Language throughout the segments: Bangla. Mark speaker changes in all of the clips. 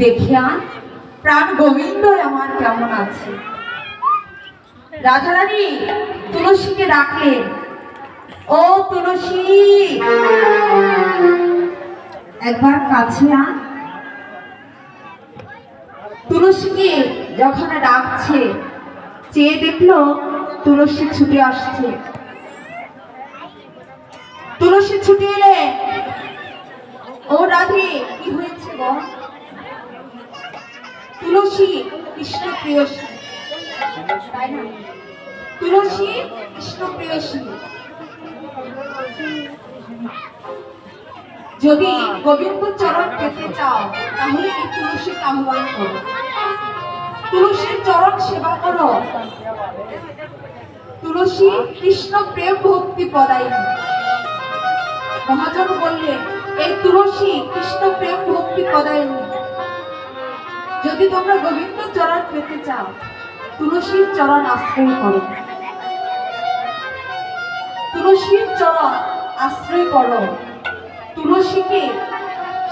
Speaker 1: দেখিয়া প্রাণ গোবিন্দ আমার কেমন আছে। রাধারানী তুলসীকে ডাকলেন, ও তুলসী একবার কাছে আন। তুলসীকে যখন ডাকছে চেয়ে দেখলো তুলসী ছুটে আসছে। তুলসী ছুটে এলে, ও রাধে কি হয়েছে বল? তুলসী কৃষ্ণ প্রেয়সী, তাই না? তুলসী কৃষ্ণ প্রেয়সী। যদি গোবিন্দ চরণ পেতে চাও তাহলে এই তুলসীকে আহ্বান করো, তুলসীর চরণ সেবা করো। তুলসী কৃষ্ণ প্রেম ভক্তি পদায়িনী। মহাজন বললেন এই তুলসী কৃষ্ণ প্রেম ভক্তি পদায়িনী। যদি তোমরা গোবিন্দ চরণ পেতে চাও তুলসীর চরণ আশ্রয় করো, তুলসীর চরণ আশ্রয় করো, তুলসীকে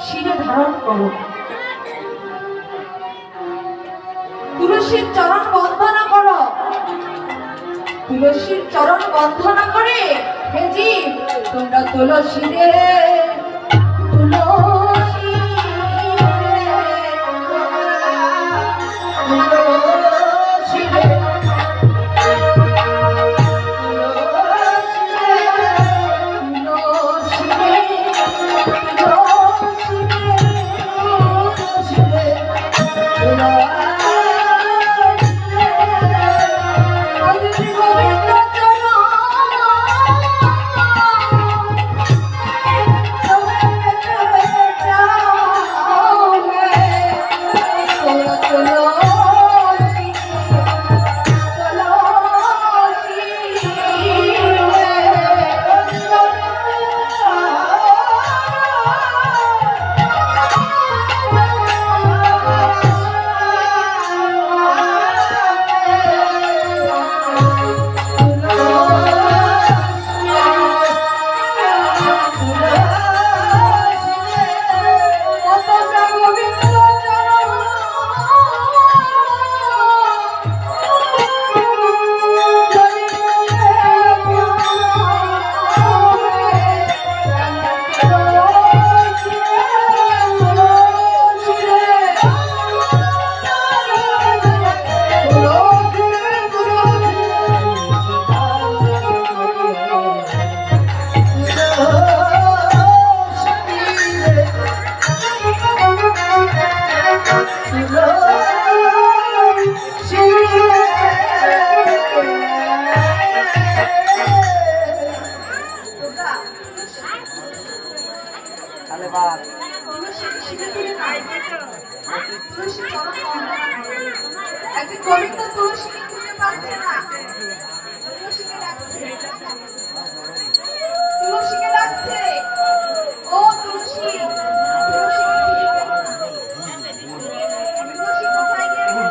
Speaker 1: শিরে ধারণ করো, তুলসীর চরণ বন্দনা করো। তুলসীর চরণ বন্দনা করে হে জীব তোমরা তুলসী রে গোবিন্দ তুলসীকে খুঁজে পাচ্ছে না, তুলসীকে ডাকছে, তুলসীকে ডাকছে, ও তুলসী, তুলসী কোথায় গেছে?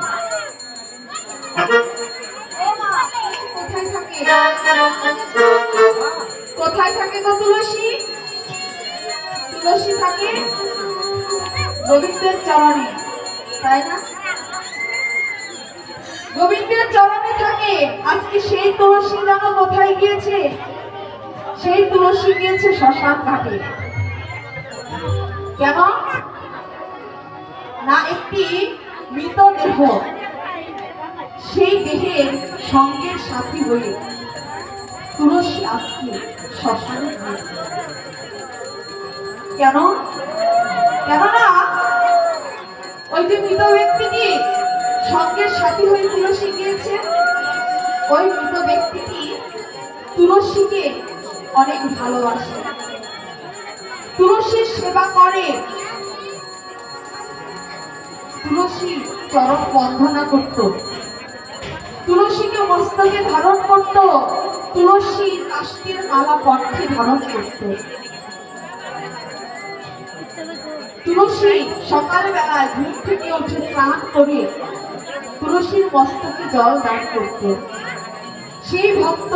Speaker 1: ও মা, কোথায় থাকে? কোথায় থাকে গো তুলসী? তুলসী থাকে গোবিন্দের চরণে, তাই না? গোবিন্দের চরণে থাকে। আজকে সেই তুলসী জানো কোথায় গিয়েছে? সেই তুলসী গিয়েছে শ্মশান ঘাটে। কেন না? একটি মৃতদেহ সেই দেহের সঙ্গের সাথী হয়ে তুলসী আজকে শ্মশানে গিয়েছে। কেন? কেননা ওই যে মৃত ব্যক্তিটি সঙ্গের সাথী হয়ে তুলসী গিয়েছে, ওই মৃত ব্যক্তিটি তুলসীকে অনেক ভালোবাসে, তুলসীর সেবা করে, তুলসী চরণ বন্দনা করত, তুলসীকে মস্তকে ধারণ করত, তুলসী কাষ্ঠের মালা কণ্ঠে ধারণ করত। তুলসী সকালবেলায় ঘুম থেকে উঠে স্নান করে তুলসীর মস্তকে জল দান করত। সেই ভক্ত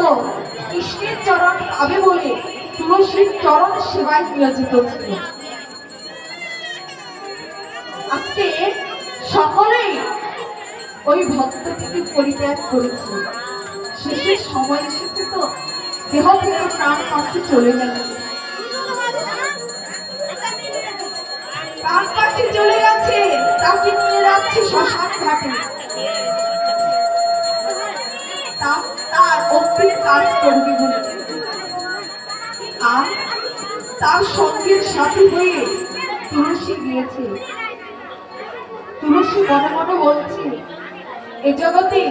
Speaker 1: কৃষ্ণের চরণ পাবে বলে তুলসীর চরণ সেবায় নিয়োজিত ছিল। আজকে সকলেই ওই ভক্তটিকে পরিত্যাগ করেছে। শেষের সময় এসেছে তো, দেহ থেকে প্রাণ পাখি চলে গেল। প্রাণ পাখি চলে গেছে, তাকে নিয়ে যাচ্ছে শ্মশান ঘাটে। তার অন্তিম কাজ করবে বলে, আর তার সঙ্গের সাথী হয়ে তুলসী গিয়েছে। তুলসী মনে মনে বলছে, এ জগতে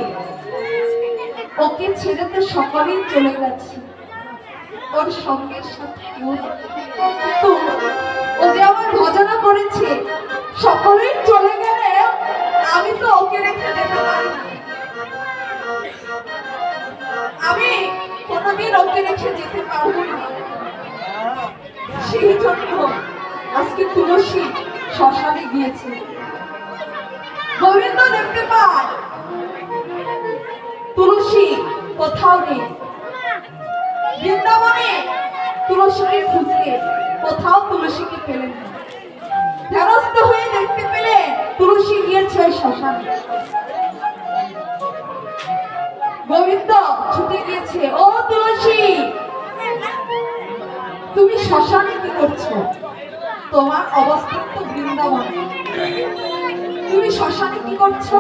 Speaker 1: ওকে ছেড়ে তো সকলেই চলে গেছে, ওর সঙ্গের সাথে কেউ নেই। কিন্তু ও যে আমার ভজনা করেছে, সকলেই চলে গেলে আমি তো ওকে রেখে যেতে পারি না। আমি কোনোদিন ওকে রেখে যেতে পারবো না। সেই জন্য আজকে তুলসী শ্মশানে গিয়েছে। গোবিন্দ দেখতে পায় তুলসী কোথাও নেই। বৃন্দাবনে তুলসীকে খুঁজলে কোথাও তুলসীকে পেলেন না। ধ্যানস্থ হয়ে দেখতে পেলে তুলসী গিয়েছে ওই শ্মশানে। গোবিন্দ ছুটে গিয়েছে, ও তুলসী, তুমি শ্মশানে কি করছো? তোমার অবস্থান তো বৃন্দাবনে, তুমি শ্মশানে কি করছো?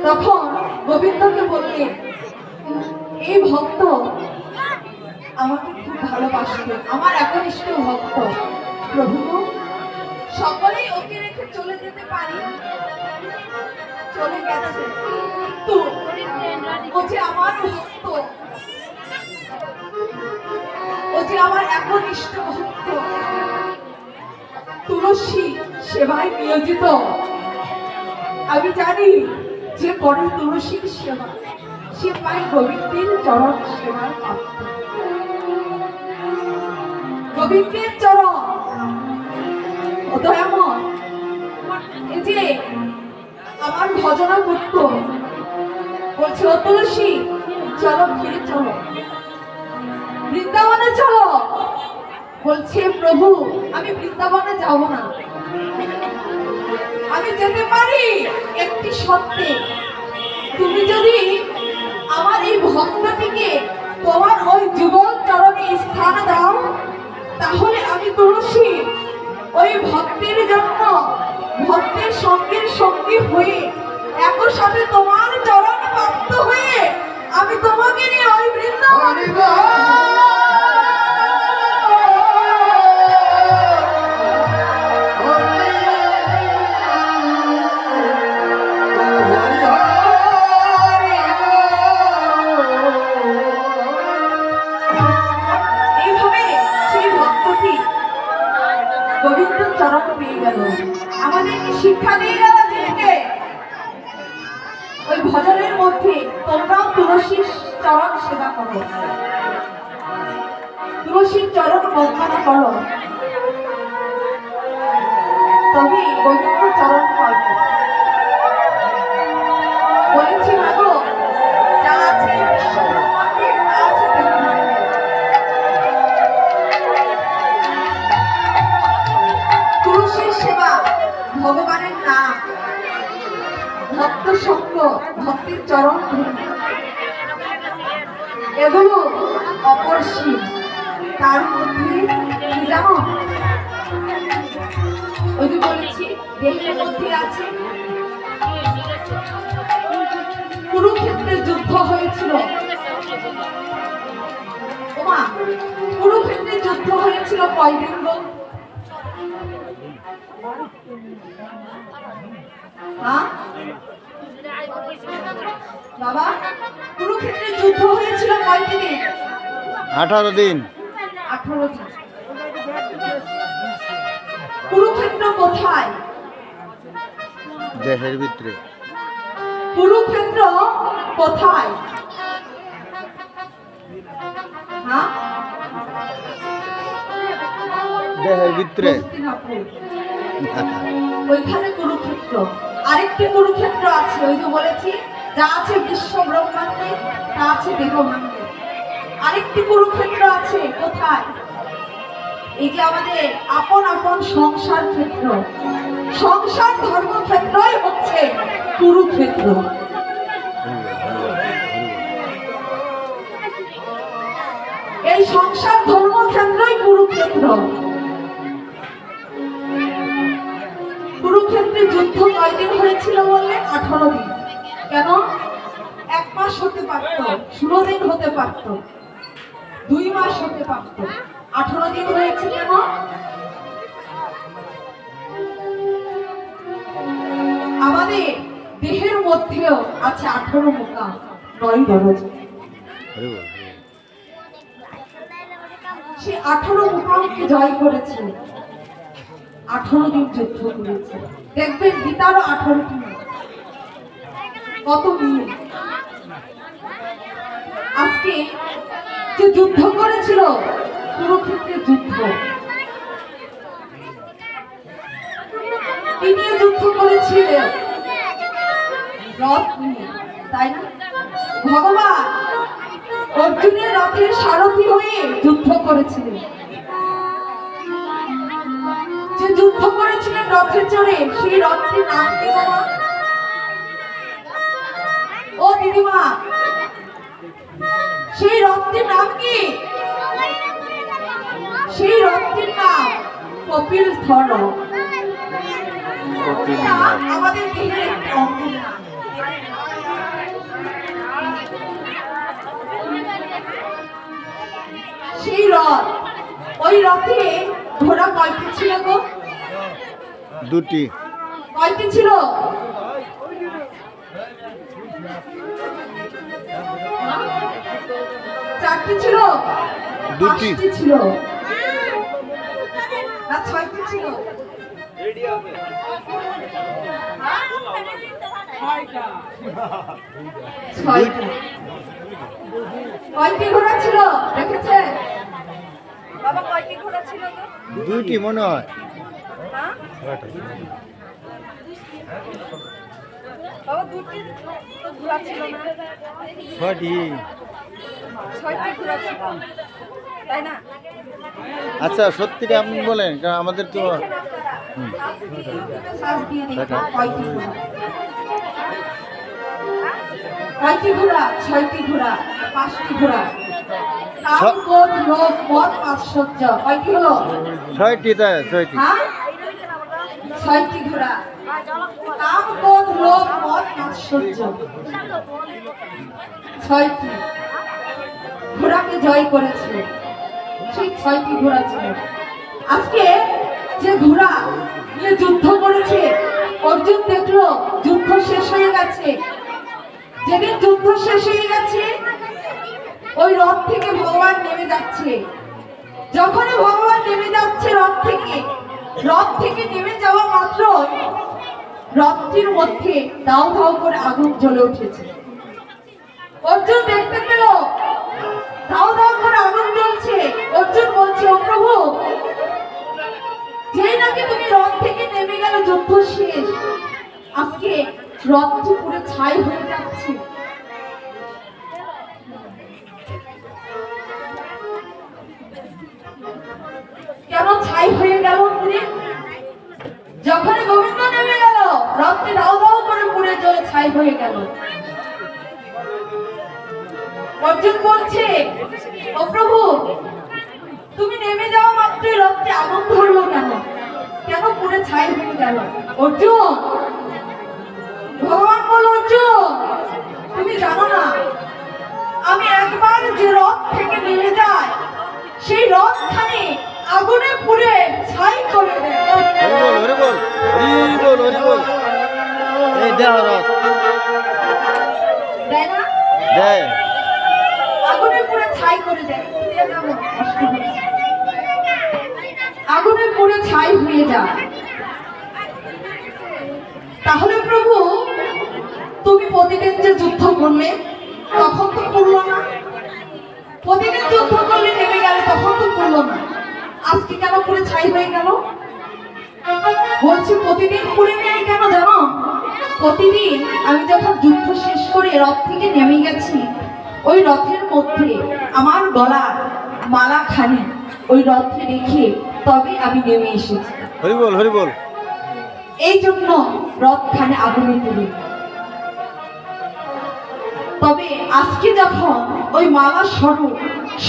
Speaker 1: তখন গোবিন্দকে বললেন, এই ভক্ত আমাকে খুব ভালোবাসবে, আমার একনিষ্ঠ ভক্ত। প্রভু, সকলেই ওকে রেখে চলে যেতে পারি, চলে গেছে, কিন্তু ও যে আমার ভক্ত, ও যে আমার একনিষ্ঠ ভক্ত, তুলসী সেবায় নিয়োজিত। আমি জানি যে করে তুলসীর সেবা, সে পায় গোবিন্দের চরণ সেবার পাত্র। গোবিন্দের চরণ দয়াময়, এই যে আমার ভজনা করত, বলছে, ও তুলসী, চলো ফিরে চলো, বৃন্দাবনে চলো। বলছে, প্রভু, আমি বৃন্দাবনে যাব না। আমি যেতে পারি একটি শর্তে, তুমি যদি আমার এই ভক্তটিকে তোমার ওই যুগল চরণে স্থান দাও, তাহলে আমি তুলসী ওই ভক্তের জন্য ভক্তের সঙ্গের সঙ্গী হয়ে একই সাথে তোমার চরণ প্রাপ্ত হয়ে আমি তোমাকে নিয়ে ওই বৃন্দাবনে গোবিন্দ চরণ পেয়ে গেল। আমাদেরকে শিক্ষা দিয়ে গেল যে ওই ভজনের মধ্যে তোমরাও তুলসীর চরণ সেবা করো, তুলসীর চরণ বন্দনা করো, তবে গোবিন্দ চরণ পাবে। বলেছি, মাগো, যা আছে বিশ্বব্রহ্মাণ্ডে তা আছে ব্রহ্মাণ্ডে। তুলসীর সেবা ভগবানের নাম, ভক্ত সঙ্গ, ভক্তির চরণ ধরি, এগুলো অপরিসীম। তার মধ্যে কি জানো, ওই যে বলেছি দেহের মধ্যে আছে। কুরুক্ষেত্রে যুদ্ধ হয়েছিল, ওমা, কুরুক্ষেত্রে যুদ্ধ হয়েছিল কয় লিঙ্গ? বাবা, কুরুক্ষেত্রে যুদ্ধ হয়েছিল কয় দিনে?
Speaker 2: 18 দিন।
Speaker 1: 18 দিন। কুরুক্ষেত্র কোথায়?
Speaker 2: দেহের ভিতরে।
Speaker 1: কুরুক্ষেত্র কোথায়? হ্যাঁ,
Speaker 2: দেহের ভিতরে।
Speaker 1: হস্তিনাপুর। ওইখানে কুরুক্ষেত্র। আরেকটি কুরুক্ষেত্র আছে, ওই যে বলেছি যা আছে বিশ্ব ব্রহ্মাণ্ডে তা আছে দেহমাণ্ডে। আরেকটি কুরুক্ষেত্র আছে কোথায়? এই যে আমাদের আপন আপন সংসার ক্ষেত্র, সংসার ধর্মক্ষেত্রই হচ্ছে কুরুক্ষেত্র। এই সংসার ধর্মক্ষেত্রই কুরুক্ষেত্র। কুরুক্ষেত্রে যুদ্ধ কয়দিন হয়েছিল বললে? 18 দিন। কেন? 1 মাস হতে পারত, 16 দিন হতে পারত, 2 মাস হতে পারত, 18 দিন হয়েছে কেন? আমাদের দেহের মধ্যেও আছে 18 মুখা 9 দরজা। সে 18 মুখাকে জয় করেছে, 18 দিন যুদ্ধ করেছে। দেখবেন গীতারও 18টি কত মিল। আজকে যে যুদ্ধ করেছিল কুরুক্ষেত্রের যুদ্ধ, তিনি যুদ্ধ করেছিলেন রথ নিয়ে, তাই না? ভগবান অর্জুনের রথের সারথি হয়ে যুদ্ধ করেছিলেন। যে যুদ্ধ করেছিলেন রথে চড়ে, সেই রথটির নাম কি বাবা? ও দিদিমা, সেই রথটির নাম কি? সেই রথটির নাম কপিল স্থল। আমাদের দেহের একটি অঙ্গের নাম। সেই রথ, ওই রথে ঘোড়া কয়টি ছিল গো?
Speaker 2: 2টি।
Speaker 1: কয়টি ছিল? চারটি ছিল?
Speaker 2: 2টি।
Speaker 1: 5টি ছিল না 6টি ছিল? ছয়টা। কয়টি ঘোড়া ছিল দেখেছে বাবা? কয়টি ঘোড়া ছিল গো?
Speaker 2: 2টি মনে হয়।
Speaker 1: হ্যাঁ বাবা, 2টি তো ঘোড়া ছিল না?
Speaker 2: 6টি।
Speaker 1: 6টি ঘোড়া ছিল, তাই না?
Speaker 2: আচ্ছা, সত্যিটা আপনি বলেন, কারণ আমাদের তো
Speaker 1: কয়টি ঘোড়া? 6টি ঘোড়া, 5টি ঘোড়া। কাম ক্রোধ লোভ মদ মাৎসর্য কয়টি হলো?
Speaker 2: 6টি। তাই 6টি।
Speaker 1: হ্যাঁ, 6টি ঘোড়া। কাম ক্রোধ লোভ মদ মাৎসর্য 6টি ঘোড়াকে জয় করেছে। সেই 6টি ঘোড়া ছিল। আজকে যে ঘোড়া নিয়ে যুদ্ধ করেছে, অর্জুন দেখলো যুদ্ধ শেষ হয়ে গেছে। যেদিন যুদ্ধ শেষ হয়ে গেছে, ওই রথ থেকে ভগবান নেমে যাচ্ছে। যখনই ভগবান নেমে যাচ্ছে রথ থেকে নেমে যাওয়া মাত্র রথটির মধ্যে দাউ দাউ করে আগুন জ্বলে উঠেছে। অর্জুন দেখতে পেল দাউ দাউ করে আগুন জ্বলছে। অর্জুন বলছে, ও প্রভু, যেই নাকি তুমি রথ থেকে নেমে গেল, যুদ্ধ শেষ, আজকে রথটি পুরো ছাই হয়ে যাচ্ছে। কেন ছাই হয়ে গেল? যখন গোবিন্দ নেমে গেল, রথটি দাউ দাউ করে পুড়ে জ্বলে ছাই হয়ে গেল। অর্জুন বলছে, ও প্রভু, তুমি নেমে যাওয়া মাত্রই রথটি আগুন ধরলো কেন? কেন পুড়ে ছাই হয়ে গেল? অর্জুন, ভগবান বল, অর্জুন, তুমি জানো না, আমি একবার যে রথ থেকে নেমে যাই, সেই রথখানি আগুনে পুড়ে ছাই করে দেয়।
Speaker 2: হরি বল, হরি বল, হরি বল। এই দেহ রথ
Speaker 1: দেয় না?
Speaker 2: দেয়।
Speaker 1: আগুনে পুড়ে ছাই করে দেয়। আগুনে পুড়ে ছাই হয়ে যায়। তাহলে প্রভু, তুমি প্রতিদিন যে যুদ্ধ করলে তখন তো করলো না, প্রতিদিন যুদ্ধ করলে নেমে গেলে তখন তো করলো না, আজকে কেন পুরে ছাই হয়ে গেল? বলছি প্রতিদিন পুড়ে নেয় কেন জানো? প্রতিদিন আমি যখন যুদ্ধ শেষ করে রথ থেকে নেমে গেছি, ওই রথের মধ্যে আমার গলার মালা খানি ওই রথে রেখে তবে আমি নেমে এসেছি।
Speaker 2: হরি বল, হরি বল।
Speaker 1: এই জন্য রথ খানে আগুনে পুড়ে। তবে আজকে যখন ওই মালা স্বরূপ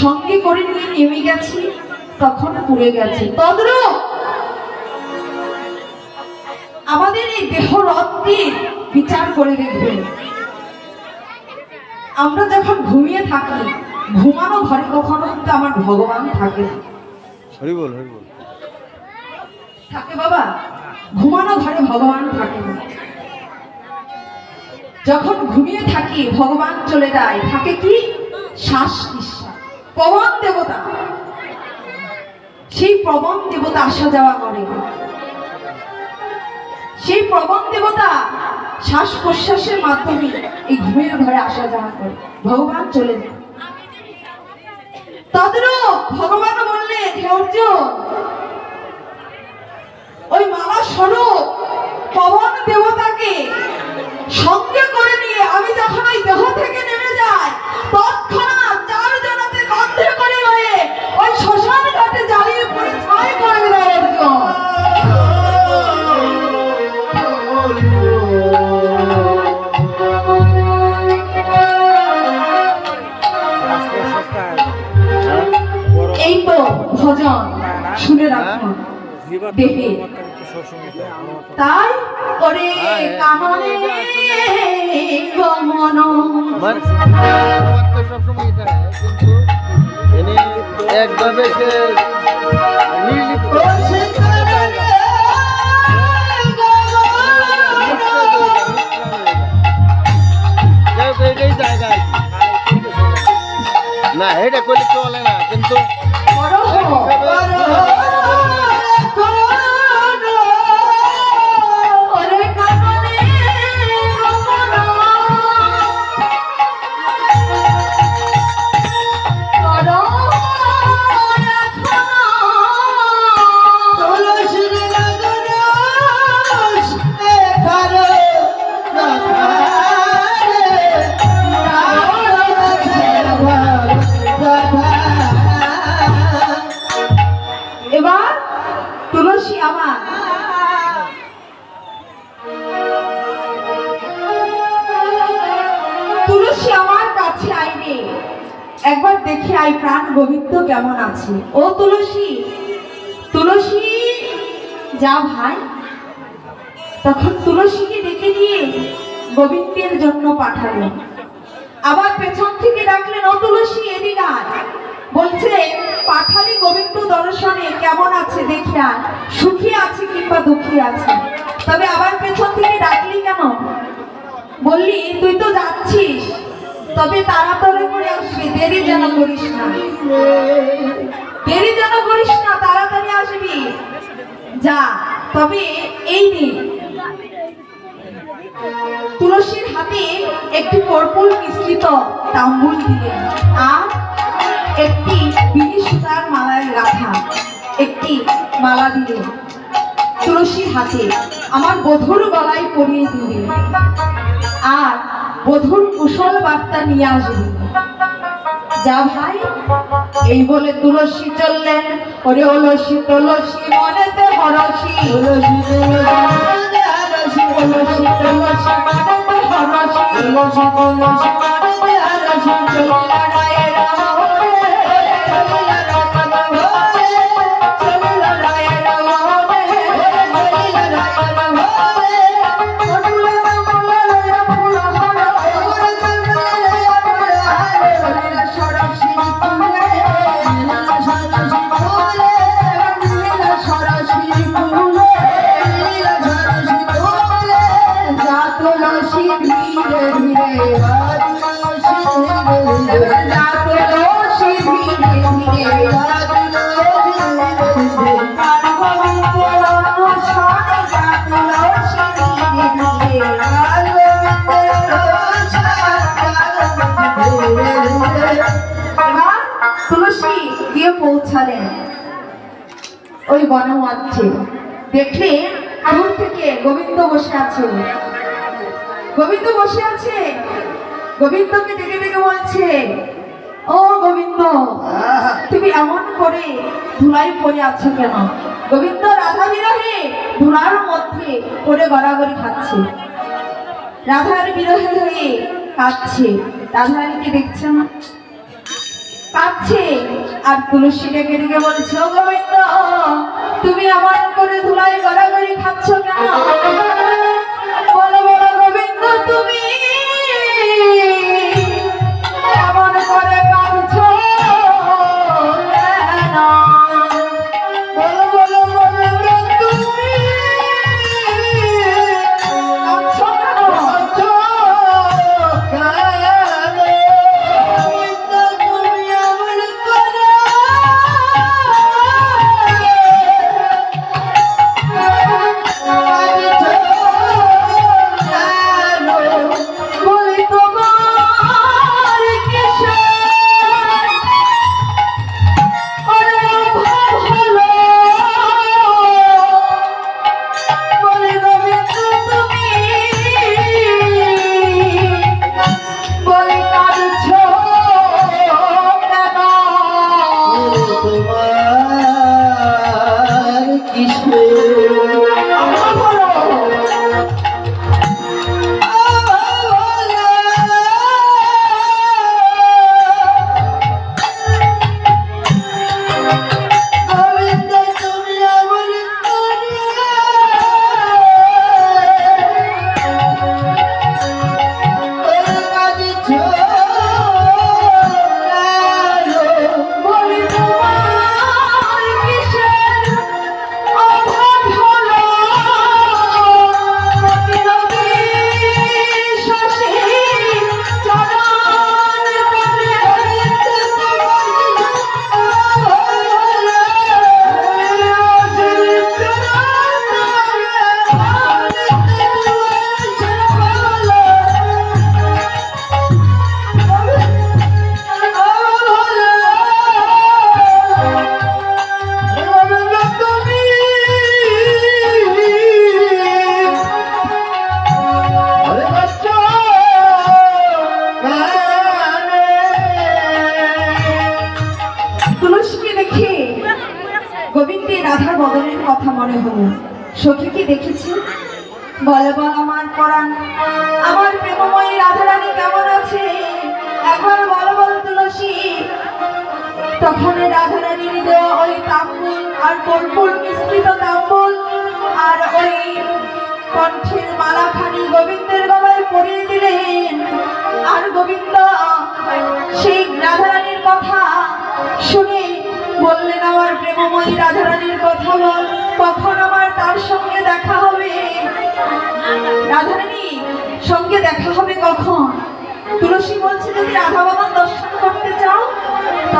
Speaker 1: সঙ্গে করে নিয়ে নেমে গেছি তখন পুড়ে গেছে। তদ্রূপ আমাদের এই দেহ রথটির বিচার করে দেখবেন, আমরা যখন ঘুমিয়ে থাকি, ঘুমানো ঘরে কখনো কিন্তু আমার ভগবান থাকে না।
Speaker 2: হরি বল, হরি বল।
Speaker 1: থাকে বাবা? ঘুমানো ঘরে ভগবান থাকে না। যখন ঘুমিয়ে থাকি ভগবান চলে যায়, থাকে কি? শ্বাস নিঃশ্বাস, পবন দেবতা। সেই পবন দেবতা আসা যাওয়া করে, সেই পবন দেবতা শ্বাস প্রশ্বাসের মাধ্যমে এই ঘুমের ঘরে আসা যাওয়া করে, ভগবান চলে যায়। তদ্রূপ ভগবান বললেন, হে অর্জুন, ওই মালা স্বরূপ পবন দেবতাকে সঙ্গে করে নিয়ে আমি যখন ওই দেহ থেকে নেমে যাই, তৎক্ষণাৎ চার জনাতে কাঁধে করে হয়ে ওই শ্মশান ঘাটে জ্বালিয়ে পড়ে ছাই করে দিল অর্জুন। এই তো ভজন, শুনে রাখুন দেহে। তাই করে কামনে গমন,
Speaker 2: সবসময় এটা কিন্তু এনে একভাবে সে নির্লিপ্ত এই জায়গায় না, এটা করলে চলে না, কিন্তু
Speaker 1: এবার তুলসী আমার তুলসী আমার কাছে আইনে একবার দেখে আই প্রাণ গোবিন্দ কেমন আছে। ও তুলসী, তুলসী যা ভাই। তখন তুলসীকে ডেকে নিয়ে গোবিন্দের জন্য পাঠালেন। আবার পেছন থেকে ডাকলেন, ও তুলসী এদিকে আয়। বলছে পাঠালি গোবিন্দ দর্শনে কেমন আছে দেখি আয়, সুখী আছে কিংবা দুঃখী আছে। তবে আবার পেছন থেকে ডাকলি কেন? বললি তুই তো যাচ্ছিস, তবে তাড়াতাড়ি করে আসবি, দেরি যেন করিস না, দেরি যেন করিস না, তাড়াতাড়ি আসবি যা। তবে এই নে, তুলসীর হাতে একটি কর্পূর মিশ্রিত তাম্বুল দিলেন আর একটি বিনি সুতার মালায় গাঁথা একটি মালা দিলেন তুলসীর হাতে। আমার বধূর গলায় পরিয়ে দিলেন আর বধূর কুশল বার্তা নিয়ে আসবেন। যা ভাই। এই বলে তুলসী চললেন। ওরে অলসী তুলসী মনেতে হরসী, তুলসী তুলসী তুলসী তুলসী তুলসী মনেতে হরসী, তুলসী তুলসী মনেতে হরসী। চলিলা রায়ের মোহরে, চলিলা রায়ের মোহরে, চলিলা রায়ের মোহরে, চলিলা রায়ের মোহরে। ফুলে ফুলে ফুল হর, ফুলে ফুলে ফুল হর, চলিলা সরসী ফুলে, চলিলা সরসী ফুলে, চলিলা সরসী ফুলে, চলিলা সরসী ফুলে। যা তুলসী ধীরে ধীরে, যা তুলসী ধীরে ধীরে, যা তুলসী ধীরে ধীরে, যা তুলসী ধীরে ধীরে। আর গোবিন্দের অনুসরণে যা তুলসী ধীরে ধীরে, আর গোবিন্দের পৌঁছালেন ওই বনমধ্যে। দেখলে দূর থেকে গোবিন্দ বসে আছে। গোবিন্দ বসে আছে, গোবিন্দকে ডেকে ডেকে বলছে, ও গোবিন্দ, তুমি এমন করে ধুলাই পড়ে আছো কেন? গোবিন্দ রাধা বিরহে ধুলার মধ্যে পড়ে গড়াগড়ি খাচ্ছে, রাধার বিরহে হয়ে কাঁদছে। রাধারানীকে দেখছে না, কাঁদছে। আর তুলসী ডেকে ডেকে বলছে, ও গোবিন্দ, তুমি এমন করে ধুলাই গড়াগড়ি খাচ্ছ কেন? বলো বলো গোবিন্দ, তুমি এমন করে কাঁদছো কেন? বলো বলো গোবিন্দ, তুমি কাঁদছো কেন? বলি তোমার কিসের অভাব হলো? বলি গোবিন্দ, তুমি বলি কাঁদছো কেন?
Speaker 2: তোমার কিসের
Speaker 1: অভাব হলো।
Speaker 2: গোবিন্দ, তুমি আমার
Speaker 1: বলি তোমার কিসের অভাব হলো? প্রতিরোধী শশী চরণ তলে তুলসীকে দেখে গোবিন্দের রাধার বদনের কথা মনে হলো। সখীকে দেখেছি, বলে বল আমার পরাণ, আমার প্রেমময়ী রাধারানী কেমন আছে? একবার বল বল তুলসী। তখন রাধারানীর দেওয়া ওই তাম্বুল আর কর্পূর মিশ্রিত তাম্বুল আর ওই কণ্ঠের মালাখানি গোবিন্দের গলায় পরিয়ে দিলেন। আর গোবিন্দ সেই রাধারানীর কথা শুনে বললেন, আমার প্রেমময়ী রাধারানীর কথা বল, কখন আমার তার সঙ্গে দেখা হবে? রাধারানী সঙ্গে দেখা হবে কখন? তুলসী বলছে, যদি রাধা বাবা দর্শন করতে চাও